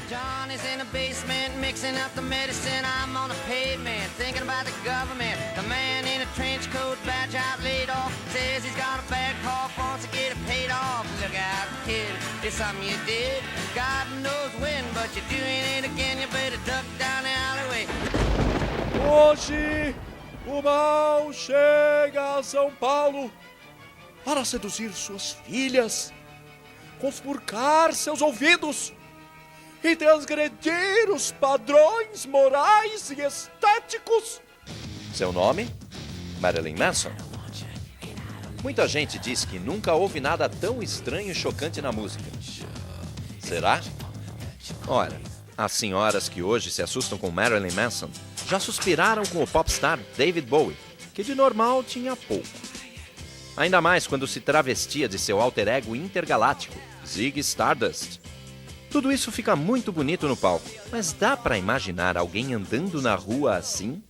Johnny's in the basement mixing up the medicine. I'm on the pavement thinking about the government. The man in a trench coat, badge out, laid off, says he's got a bad cough, wants to get it paid off. Look out, kid, it's something you did. God knows when, but you're doing it again. You better duck down the alleyway. Hoje, o mal chega a São Paulo para seduzir suas filhas, conspurcar seus ouvidos e transgredir os padrões morais e estéticos. Seu nome? Marilyn Manson. Muita gente diz que nunca houve nada tão estranho e chocante na música. Será? Ora, as senhoras que hoje se assustam com Marilyn Manson já suspiraram com o popstar David Bowie, que de normal tinha pouco. Ainda mais quando se travestia de seu alter ego intergaláctico, Ziggy Stardust. Tudo isso fica muito bonito no palco, mas dá pra imaginar alguém andando na rua assim?